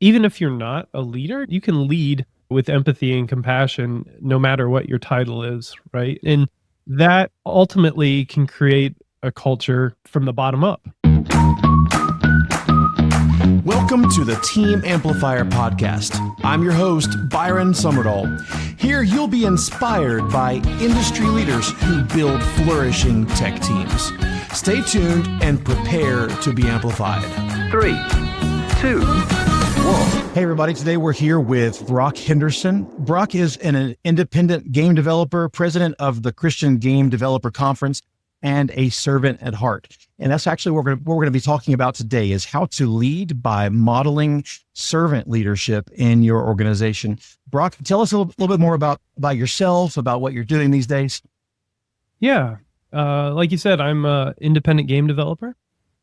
even if you're not a leader, you can lead with empathy and compassion no matter what your title is, right? And that ultimately can create a culture from the bottom up. Welcome to the Team Amplifier podcast. I'm your host, Byron Summerdahl. Here you'll be inspired by industry leaders who build flourishing tech teams. Stay tuned and prepare to be amplified. 3, 2, 1. Hey everybody, today we're here with Brock Henderson. Brock is an independent game developer, president of the Christian Game Developer Conference, and a servant at heart. And that's actually what we're going to be talking about today is how to lead by modeling servant leadership in your organization. Brock, tell us a little bit more about yourself, about what you're doing these days. Yeah. Like you said, I'm an independent game developer,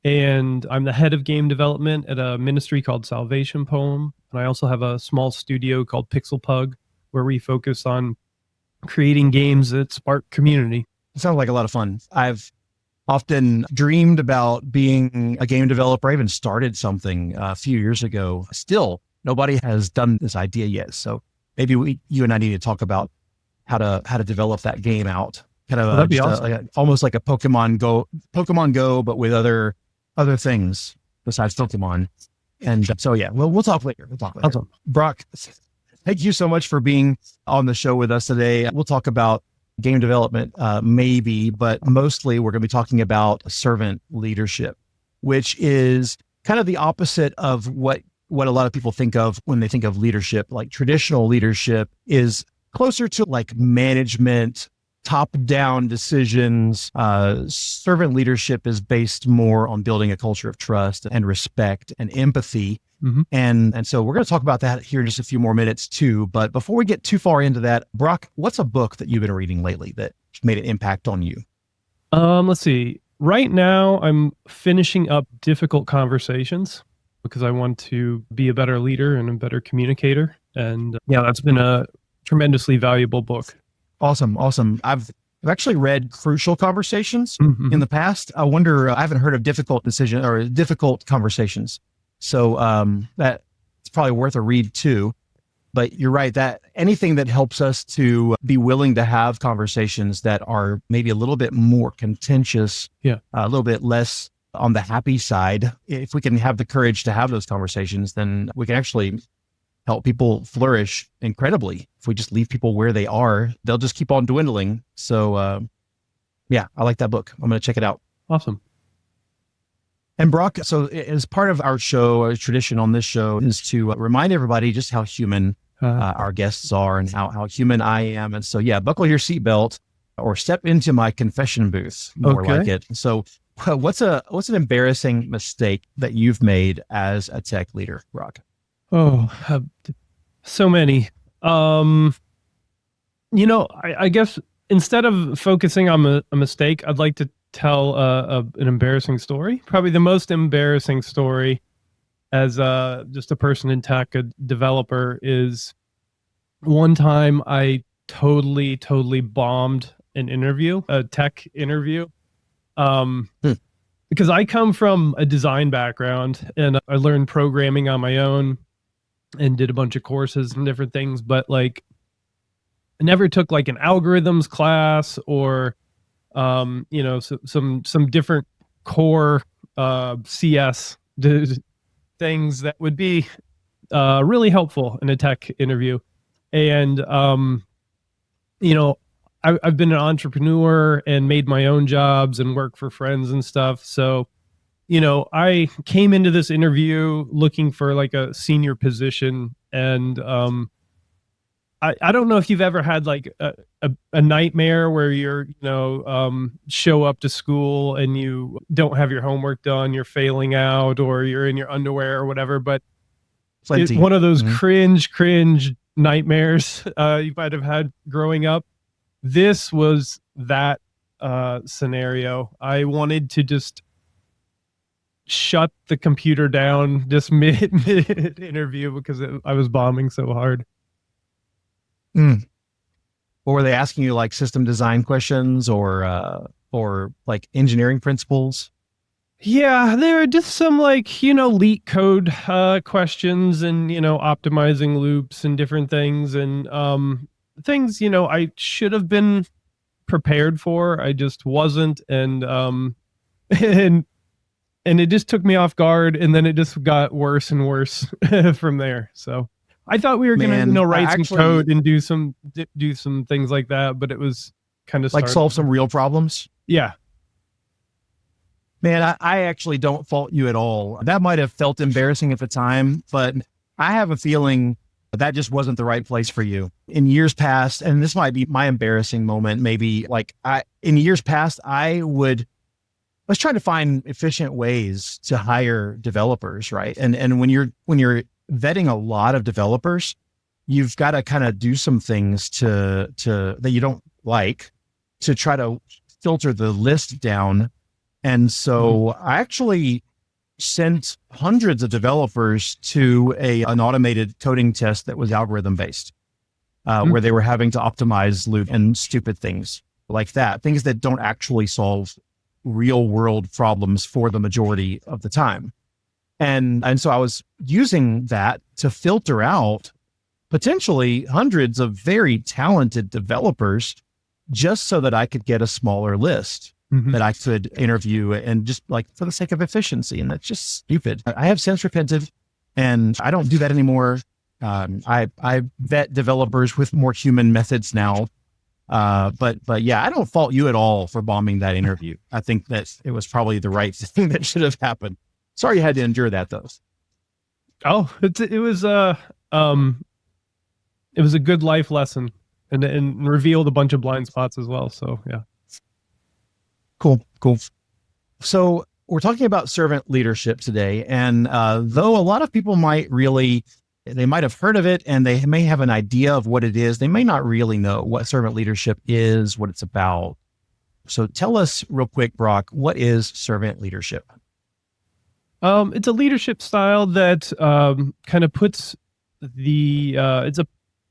and I'm the head of game development at a ministry called Salvation Poem. And I also have a small studio called Pixel Pug, where we focus on creating games that spark community. It sounds like a lot of fun. I've often dreamed about being a game developer. I even started something a few years ago. Still, nobody has done this idea yet. So maybe you and I need to talk about how to develop that game out. Kind of that'd be awesome. Almost like a Pokemon Go, but with other things besides Pokemon. And so yeah, we'll talk later. Awesome. Brock, thank you so much for being on the show with us today. We'll talk about game development, maybe, but mostly we're going to be talking about servant leadership, which is kind of the opposite of what a lot of people think of when they think of leadership. Like traditional leadership is closer to like management, top-down decisions. Servant leadership is based more on building a culture of trust and respect and empathy. Mm-hmm. And so we're going to talk about that here in just a few more minutes too. But before we get too far into that, Brock, what's a book that you've been reading lately that made an impact on you? Let's see. Right now, I'm finishing up Difficult Conversations because I want to be a better leader and a better communicator. And yeah, that's been a tremendously valuable book. Awesome. I've actually read Crucial Conversations in the past. I wonder, I haven't heard of Difficult Conversations. So that's probably worth a read too. But you're right, that anything that helps us to be willing to have conversations that are maybe a little bit more contentious, a little bit less on the happy side, if we can have the courage to have those conversations, then we can actually help people flourish incredibly. If we just leave people where they are, they'll just keep on dwindling. So yeah, I like that book. I'm going to check it out. Awesome. And Brock, so as part of our show, our tradition on this show is to remind everybody just how human our guests are and how human I am. And so, yeah, buckle your seatbelt or step into my confession booth, more like it. So what's an embarrassing mistake that you've made as a tech leader, Brock? Oh, so many. I guess instead of focusing on a mistake, I'd like to tell an embarrassing story. Probably the most embarrassing story as just a person in tech, a developer, is one time I totally bombed an interview, a tech interview. Because I come from a design background and I learned programming on my own and did a bunch of courses and different things, but like I never took like an algorithms class or some different core CS things that would be really helpful in a tech interview. And I've been an entrepreneur and made my own jobs and work for friends and stuff. So I came into this interview looking for like a senior position, and I don't know if you've ever had like a nightmare where you're, show up to school and you don't have your homework done, you're failing out, or you're in your underwear or whatever. But it's one of those cringe nightmares you might have had growing up. This was that scenario. I wanted to just shut the computer down just mid interview because I was bombing so hard. Or were they asking you like system design questions or like engineering principles? Yeah, there are just some like, leak code questions and, optimizing loops and different things and things, I should have been prepared for. I just wasn't and and it just took me off guard and then it just got worse and worse from there. So I thought we were going to, Man, write some actually, code and do some things like that, but it was kind of like solve some real problems. Yeah. Man, I actually don't fault you at all. That might have felt embarrassing at the time, but I have a feeling that just wasn't the right place for you. In years past, and this might be my embarrassing moment, maybe in years past, I was trying to find efficient ways to hire developers, right? And when you're vetting a lot of developers, you've got to kind of do some things to that you don't like to try to filter the list down. And so I actually sent hundreds of developers to an automated coding test that was algorithm based, where they were having to optimize loop and stupid things like that, things that don't actually solve real world problems for the majority of the time. And so I was using that to filter out potentially hundreds of very talented developers just so that I could get a smaller list that I could interview, and just like for the sake of efficiency. And that's just stupid. I have since repented and I don't do that anymore. I vet developers with more human methods now. But yeah, I don't fault you at all for bombing that interview. I think that it was probably the right thing that should have happened. Sorry you had to endure that though. Oh, it was a good life lesson and revealed a bunch of blind spots as well. So yeah. Cool. So we're talking about servant leadership today. And though a lot of people they might have heard of it and they may have an idea of what it is, they may not really know what servant leadership is, what it's about. So tell us real quick, Brock, what is servant leadership? It's a leadership style that kind of puts it's a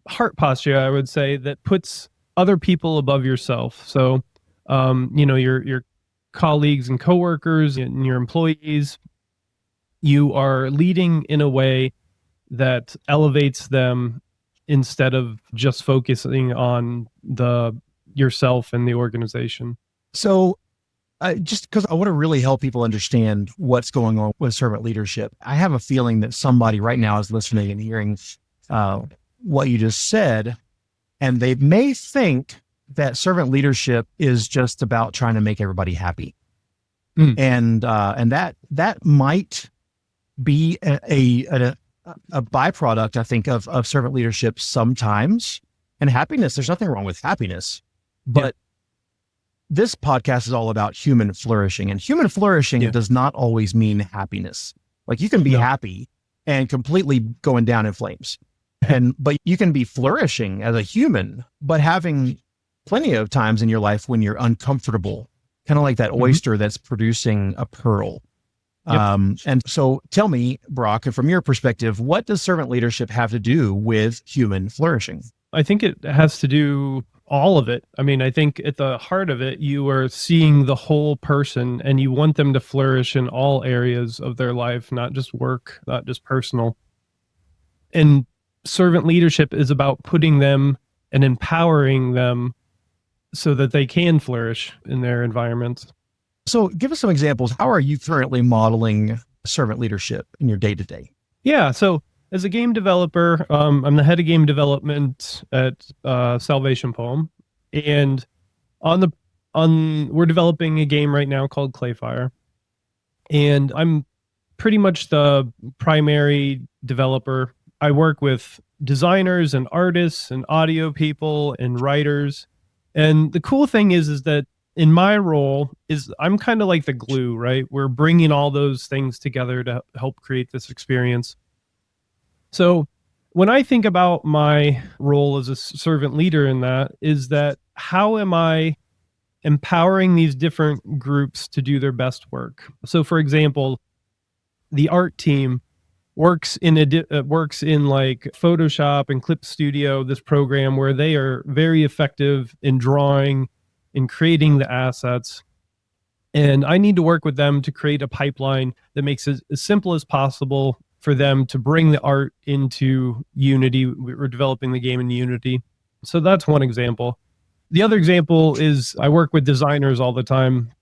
heart posture, I would say, that puts other people above yourself. So your colleagues and coworkers and your employees, you are leading in a way that elevates them instead of just focusing on yourself and the organization. So just because I want to really help people understand what's going on with servant leadership, I have a feeling that somebody right now is listening and hearing what you just said, and they may think that servant leadership is just about trying to make everybody happy. And that might be a byproduct, I think, of servant leadership sometimes. And happiness, there's nothing wrong with happiness, but this podcast is all about human flourishing, and human flourishing does not always mean happiness. Like you can be happy and completely going down in flames, but you can be flourishing as a human, but having plenty of times in your life when you're uncomfortable, kind of like that oyster that's producing a pearl. And so tell me, Brock, from your perspective, what does servant leadership have to do with human flourishing? I think it has to do all of it. I mean, I think at the heart of it, you are seeing the whole person and you want them to flourish in all areas of their life, not just work, not just personal. And servant leadership is about putting them and empowering them so that they can flourish in their environments. So give us some examples. How are you currently modeling servant leadership in your day-to-day? Yeah. So as a game developer, I'm the head of game development at Salvation Poem. And we're developing a game right now called Clayfire. And I'm pretty much the primary developer. I work with designers and artists and audio people and writers. And the cool thing is that in my role is I'm kind of like the glue, right? We're bringing all those things together to help create this experience. So when I think about my role as a servant leader in that, is that how am I empowering these different groups to do their best work? So for example, the art team works in like Photoshop and Clip Studio, this program where they are very effective in drawing, in creating the assets. And I need to work with them to create a pipeline that makes it as simple as possible for them to bring the art into Unity. We're developing the game in Unity. So that's one example. The other example is I work with designers all the time.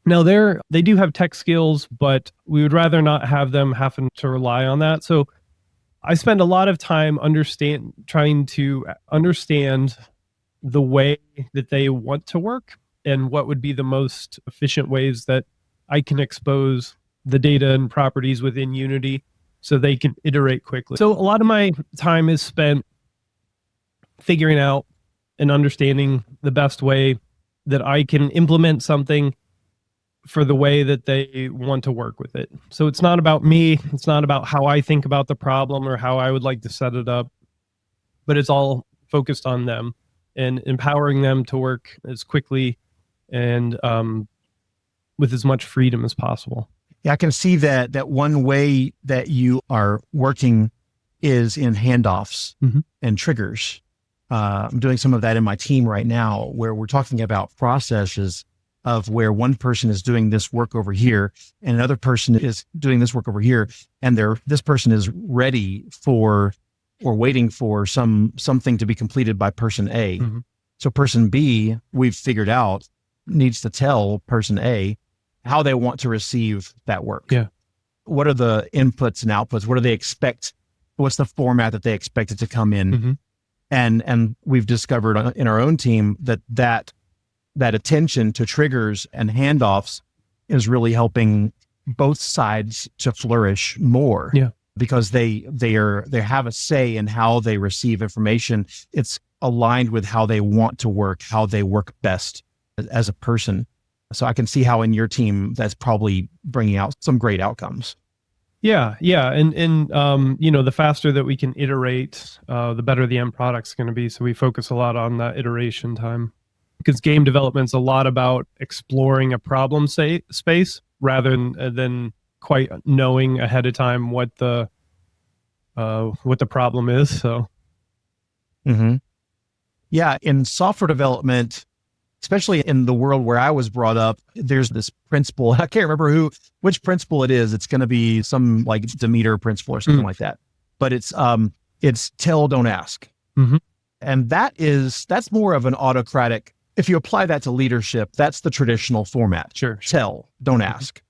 Now they do have tech skills, but we would rather not have them having to rely on that. So I spend a lot of time trying to understand the way that they want to work and what would be the most efficient ways that I can expose the data and properties within Unity so they can iterate quickly. So a lot of my time is spent figuring out and understanding the best way that I can implement something for the way that they want to work with it. So it's not about me. It's not about how I think about the problem or how I would like to set it up, but it's all focused on them and empowering them to work as quickly and with as much freedom as possible. Yeah, I can see that one way that you are working is in handoffs and triggers. I'm doing some of that in my team right now, where we're talking about processes of where one person is doing this work over here and another person is doing this work over here, and this person is ready for or waiting for something to be completed by person A. So person B, we've figured out, needs to tell person A how they want to receive that work. Yeah. What are the inputs and outputs? What do they expect? What's the format that they expect it to come in? And we've discovered in our own team that attention to triggers and handoffs is really helping both sides to flourish more. Yeah. Because they have a say in how they receive information. It's aligned with how they want to work, how they work best as a person. So I can see how in your team that's probably bringing out some great outcomes. Yeah. And the faster that we can iterate, the better the end product's going to be. So we focus a lot on that iteration time, because game development's a lot about exploring a problem space rather than quite knowing ahead of time what the problem is. So, yeah, in software development, especially in the world where I was brought up, there's this principle. I can't remember which principle it is. It's going to be some like Demeter principle or something like that. But it's tell, don't ask. And that's more of an autocratic. If you apply that to leadership, that's the traditional format. Sure. Tell, don't ask.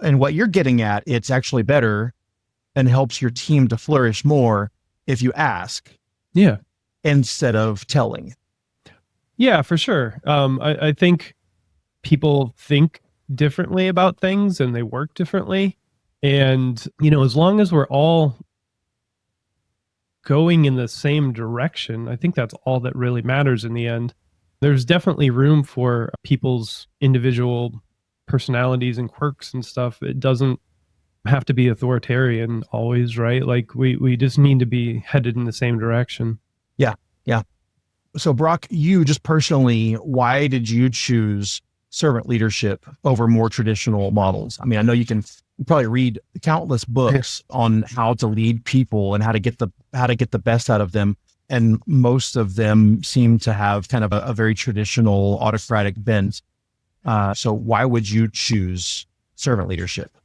And what you're getting at, it's actually better and helps your team to flourish more if you ask. Yeah. Instead of telling. Yeah, for sure. I think people think differently about things and they work differently. And, as long as we're all going in the same direction, I think that's all that really matters in the end. There's definitely room for people's individual personalities and quirks and stuff. It doesn't have to be authoritarian always, right? Like we just need to be headed in the same direction. Yeah. So Brock, you just personally, why did you choose servant leadership over more traditional models? I mean, I know you probably read countless books on how to lead people and how to get the best out of them. And most of them seem to have kind of a very traditional autocratic bent. So why would you choose servant leadership?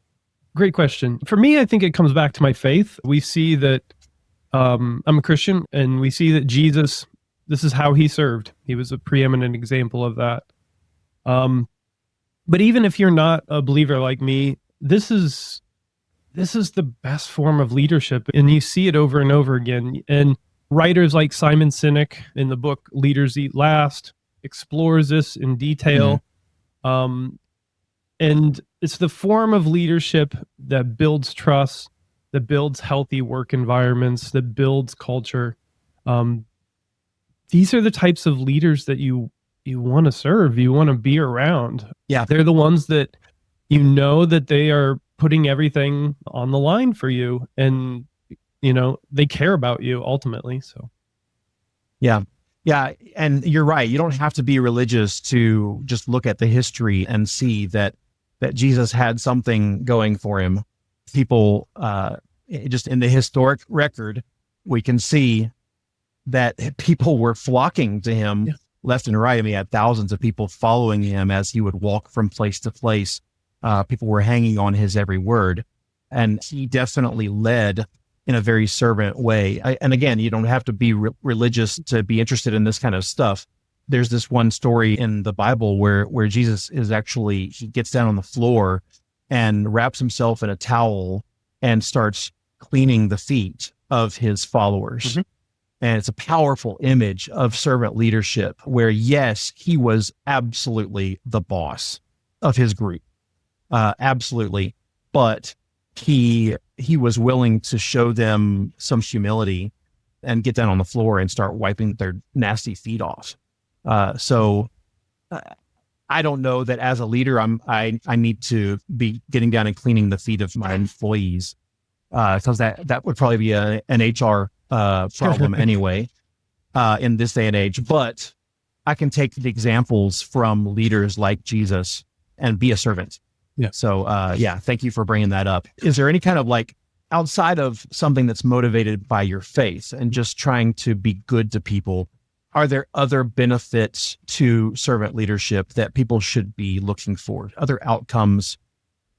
Great question. For me, I think it comes back to my faith. We see that I'm a Christian, and we see that Jesus, this is how he served. He was a preeminent example of that. But even if you're not a believer like me, this is the best form of leadership, and you see it over and over again. And writers like Simon Sinek in the book Leaders Eat Last explores this in detail. And it's the form of leadership that builds trust, that builds healthy work environments, that builds culture. These are the types of leaders that you want to serve, you want to be around. Yeah. They're the ones that that they are putting everything on the line for you, and they care about you ultimately. So yeah. And you're right. You don't have to be religious to just look at the history and see that Jesus had something going for him. People, just in the historic record, we can see that people were flocking to him left and right. I mean, he had thousands of people following him as he would walk from place to place. People were hanging on his every word. And he definitely led in a very servant way. And again, you don't have to be religious to be interested in this kind of stuff. There's this one story in the Bible where Jesus is actually, he gets down on the floor and wraps himself in a towel and starts cleaning the feet of his followers. Mm-hmm. And it's a powerful image of servant leadership where, yes, he was absolutely the boss of his group. Absolutely. But he was willing to show them some humility and get down on the floor and start wiping their nasty feet off. So I don't know that as a leader, I need to be getting down and cleaning the feet of my employees, because that would probably be an HR problem anyway, in this day and age. But I can take the examples from leaders like Jesus and be a servant. Yeah. So, thank you for bringing that up. Is there any kind of, like, outside of something that's motivated by your faith and just trying to be good to people, are there other benefits to servant leadership that people should be looking for? Other outcomes?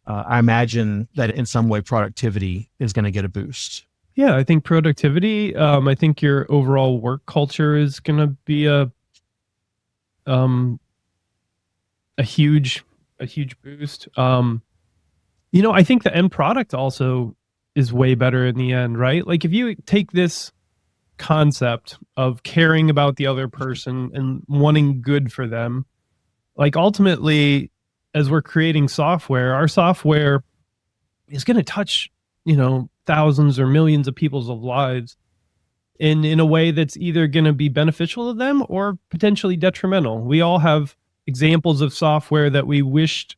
I imagine that in some way productivity is going to get a boost. Yeah, I think productivity. I think your overall work culture is going to be a huge boost. I think the end product also is way better in the end, right? Like if you take this concept of caring about the other person and wanting good for them, like ultimately, as we're creating software, our software is going to touch, thousands or millions of people's lives in a way that's either going to be beneficial to them or potentially detrimental. We all have examples of software that we wished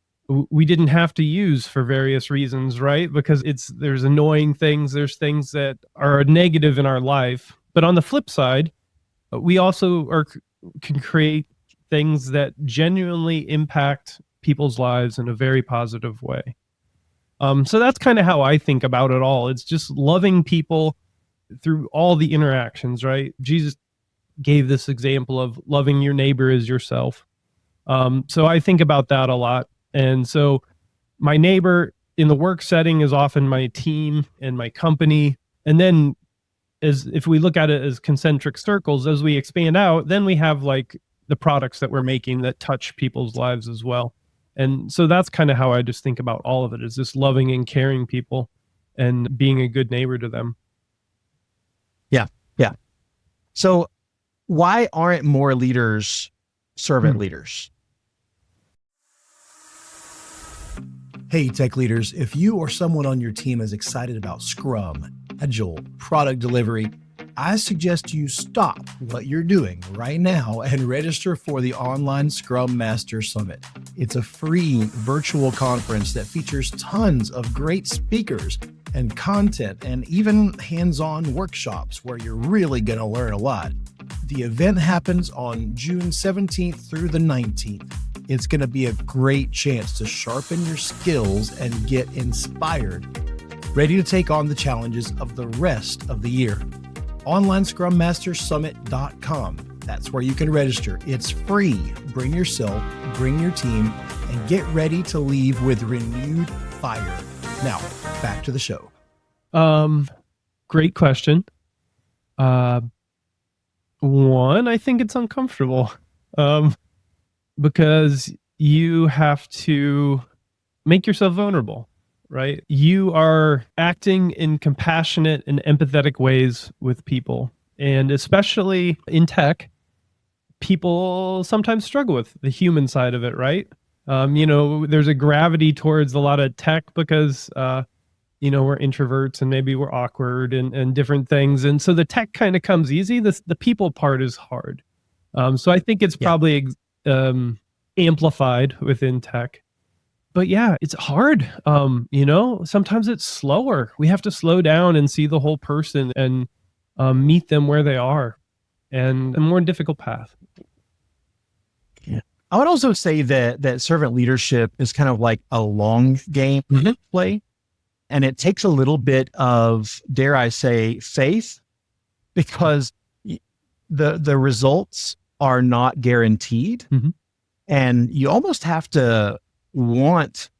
we didn't have to use for various reasons, right? Because there's annoying things, there's things that are negative in our life. But on the flip side, we also can create things that genuinely impact people's lives in a very positive way. So that's kind of how I think about it all. It's just loving people through all the interactions, right? Jesus gave this example of loving your neighbor as yourself. So I think about that a lot. And so my neighbor in the work setting is often my team and my company. And then if we look at it as concentric circles, as we expand out, then we have like the products that we're making that touch people's lives as well. And so that's kind of how I just think about all of it, is just loving and caring people and being a good neighbor to them. Yeah. Yeah. So why aren't more leaders servant leaders? Hey, tech leaders, if you or someone on your team is excited about Scrum, Agile, product delivery, I suggest you stop what you're doing right now and register for the online Scrum Master Summit. It's a free virtual conference that features tons of great speakers and content and even hands-on workshops where you're really going to learn a lot. The event happens on June 17th through the 19th. It's going to be a great chance to sharpen your skills and get inspired, ready to take on the challenges of the rest of the year. OnlineScrumMasterSummit.com. That's where you can register. It's free. Bring yourself, bring your team, and get ready to leave with renewed fire. Now, back to the show. Great question. One, I think it's uncomfortable. Because you have to make yourself vulnerable, right? You are acting in compassionate and empathetic ways with people. And especially in tech, people sometimes struggle with the human side of it, right? There's a gravity towards a lot of tech because, we're introverts and maybe we're awkward and different things. And so the tech kind of comes easy. The people part is hard. So I think it's probably amplified within tech. But yeah, it's hard. Sometimes it's slower. We have to slow down and see the whole person and meet them where they are, and a more difficult path. Yeah. I would also say that servant leadership is kind of like a long game play, and it takes a little bit of, dare I say, faith, because the results are not guaranteed. Mhm. And you almost have to want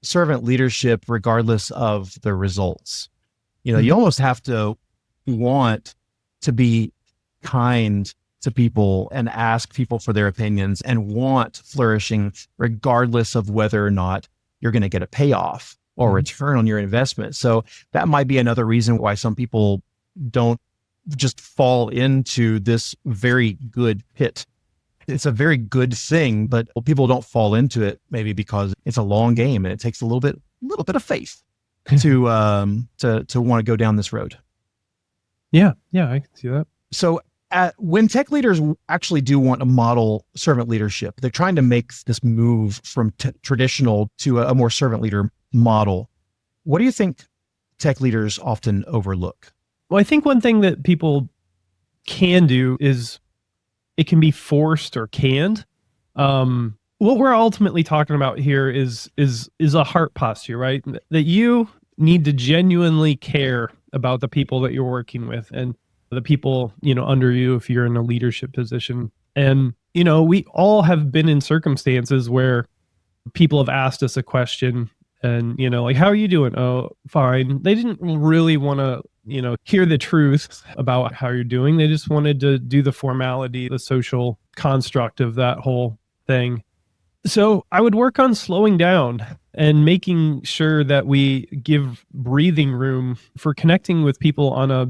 servant leadership regardless of the results. You Mm-hmm. almost have to want to be kind to people and ask people for their opinions and want flourishing regardless of whether or not you're going to get a payoff or Mhm. return on your investment. So that might be another reason why some people don't just fall into this very good pit. It's a very good thing, but people don't fall into it maybe because it's a long game and it takes a little bit of faith to want to go down this road. Yeah, I can see that. So when tech leaders actually do want to model servant leadership, they're trying to make this move from traditional to a more servant leader model. What do you think tech leaders often overlook? Well, I think one thing that people can do is it can be forced or canned. What we're ultimately talking about here is a heart posture, right? That you need to genuinely care about the people that you're working with and the people, under you if you're in a leadership position. And, we all have been in circumstances where people have asked us a question and, like, how are you doing? Oh, fine. They didn't really want to, hear the truth about how you're doing. They just wanted to do the formality, the social construct of that whole thing. So I would work on slowing down and making sure that we give breathing room for connecting with people on a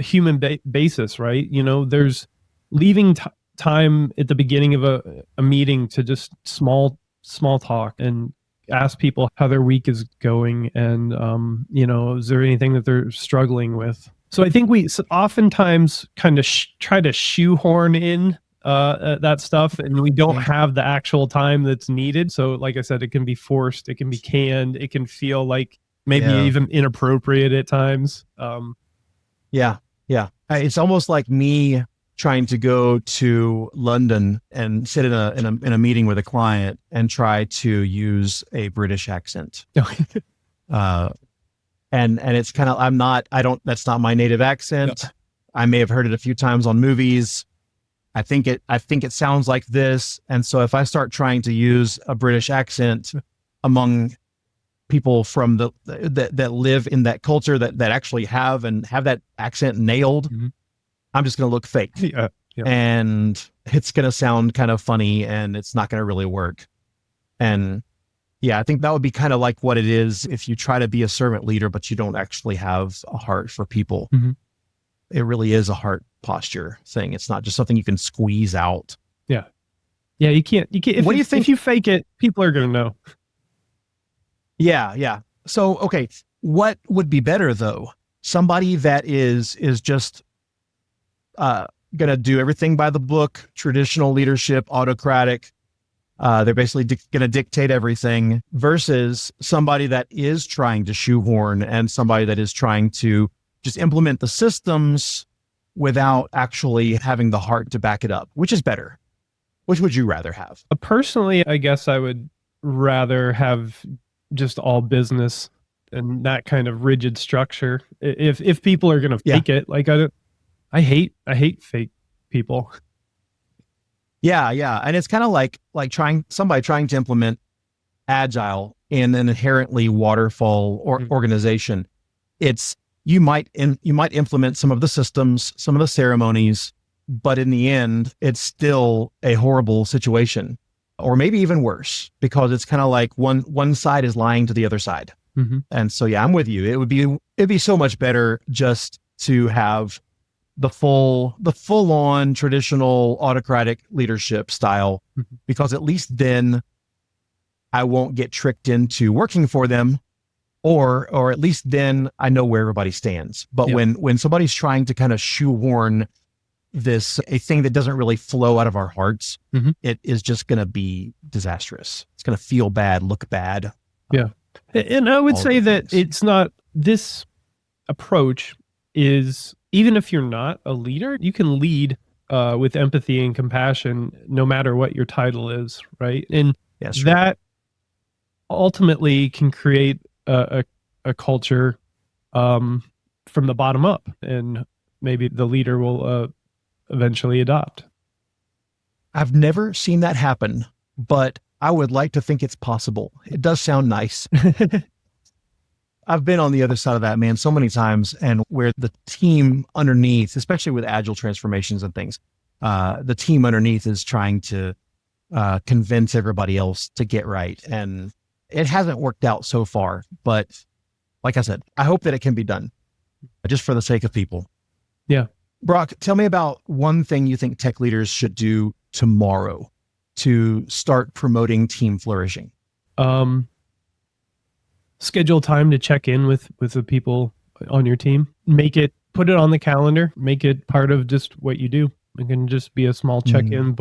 human basis, right? There's leaving time at the beginning of a meeting to just small talk and ask people how their week is going and, is there anything that they're struggling with? So I think we oftentimes kind of try to shoehorn in that stuff and we don't have the actual time that's needed. So like I said, it can be forced, it can be canned, it can feel like maybe even inappropriate at times. Yeah. It's almost like me trying to go to London and sit in a meeting with a client and try to use a British accent. And it's kind of, that's not my native accent. No. I may have heard it a few times on movies. I think it sounds like this. And so if I start trying to use a British accent among people from that live in that culture that actually have that accent nailed, mm-hmm. I'm just going to look fake. Yeah. And it's going to sound kind of funny and it's not going to really work. And yeah, I think that would be kind of like what it is if you try to be a servant leader, but you don't actually have a heart for people. Mm-hmm. It really is a heart posture thing. It's not just something you can squeeze out. Yeah. You can't. What do you think? If you fake it, people are going to know. Yeah. So, okay. What would be better though? Somebody that is just, going to do everything by the book, traditional leadership, autocratic. They're basically going to dictate everything versus somebody that is trying to shoehorn and somebody that is trying to just implement the systems without actually having the heart to back it up. Which is better? Which would you rather have? Personally, I guess I would rather have just all business and that kind of rigid structure. If people are going to fake it, like I hate fake people. Yeah. And it's kind of like somebody trying to implement agile in an inherently waterfall organization. It's, you might implement some of the systems, some of the ceremonies, but in the end, it's still a horrible situation, or maybe even worse, because it's kind of like one side is lying to the other side. Mm-hmm. And so, yeah, I'm with you. It'd be so much better just to have the full on traditional autocratic leadership style, mm-hmm. because at least then I won't get tricked into working for them, or at least then I know where everybody stands. But when somebody's trying to kind of shoehorn a thing that doesn't really flow out of our hearts, mm-hmm. it is just going to be disastrous. It's going to feel bad, look bad. Yeah. And I would say that it's not, this approach is, even if you're not a leader, you can lead with empathy and compassion, no matter what your title is, right? And that ultimately can create a culture from the bottom up, and maybe the leader will eventually adopt. I've never seen that happen, but I would like to think it's possible. It does sound nice. I've been on the other side of that, man, so many times, and where the team underneath, especially with agile transformations and things, the team underneath is trying to convince everybody else to get right. And it hasn't worked out so far, but like I said, I hope that it can be done just for the sake of people. Yeah. Brock, tell me about one thing you think tech leaders should do tomorrow to start promoting team flourishing. Schedule time to check in with the people on your team. Put it on the calendar, make it part of just what you do. It can just be a small check-in,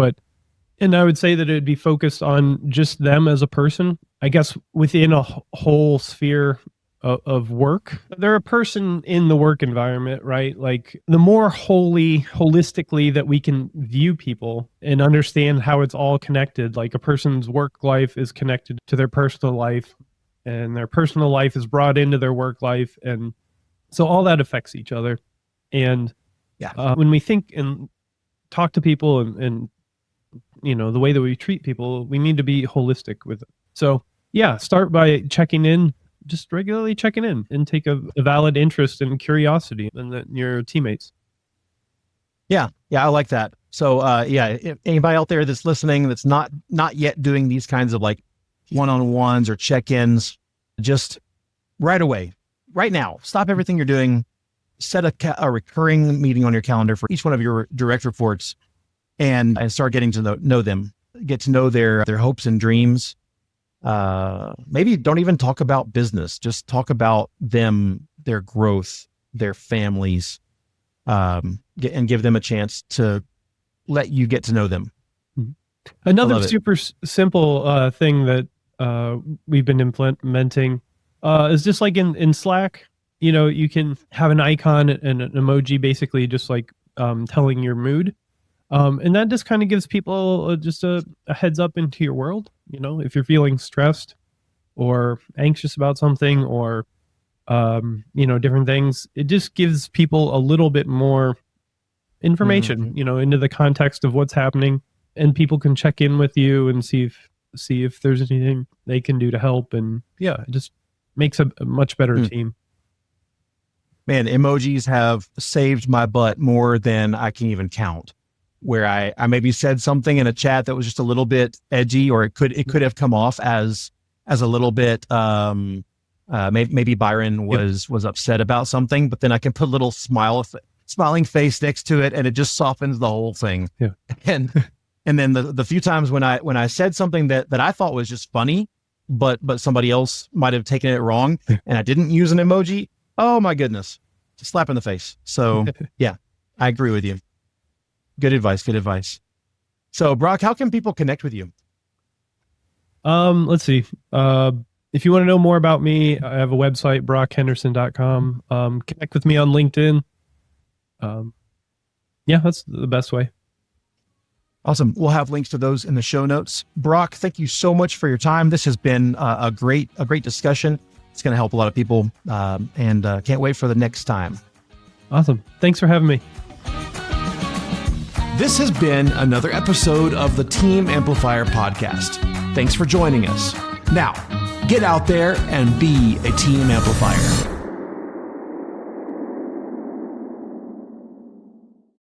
and I would say that it'd be focused on just them as a person. I guess within a whole sphere of work, they're a person in the work environment, right? Like the more holistically that we can view people and understand how it's all connected, like a person's work life is connected to their personal life and their personal life is brought into their work life. And so all that affects each other. And when we think and talk to people and the way that we treat people, we need to be holistic with it. So start by checking in, just regularly checking in, and take a valid interest and curiosity in your teammates. Yeah, I like that. So if anybody out there that's listening that's not yet doing these kinds of like one-on-ones or check-ins, just right away, right now, stop everything you're doing, set a recurring meeting on your calendar for each one of your direct reports, and start getting to know them, get to know their hopes and dreams. Maybe don't even talk about business, just talk about them, their growth, their families, and give them a chance to let you get to know them. Another super simple thing that we've been implementing is just like in Slack, you can have an icon and an emoji, basically just like telling your mood. And that just kind of gives people just a heads up into your world. If you're feeling stressed or anxious about something or, different things, it just gives people a little bit more information, into the context of what's happening, and people can check in with you and see if there's anything they can do to help. And it just makes a much better team. Man, emojis have saved my butt more than I can even count. Where I maybe said something in a chat that was just a little bit edgy, or it could have come off as a little bit maybe Byron was upset about something, but then I can put a little smiling face next to it, and it just softens the whole thing. Yeah. And then the few times when I said something that I thought was just funny, but somebody else might have taken it wrong, and I didn't use an emoji, oh my goodness, just slap in the face. So I agree with you. Good advice. So Brock, how can people connect with you? Let's see. If you want to know more about me, I have a website, brockhenderson.com. Connect with me on LinkedIn. That's the best way. Awesome. We'll have links to those in the show notes. Brock, thank you so much for your time. This has been a great discussion. It's going to help a lot of people, and can't wait for the next time. Awesome. Thanks for having me. This has been another episode of the Team Amplifier podcast. Thanks for joining us. Now, get out there and be a team amplifier.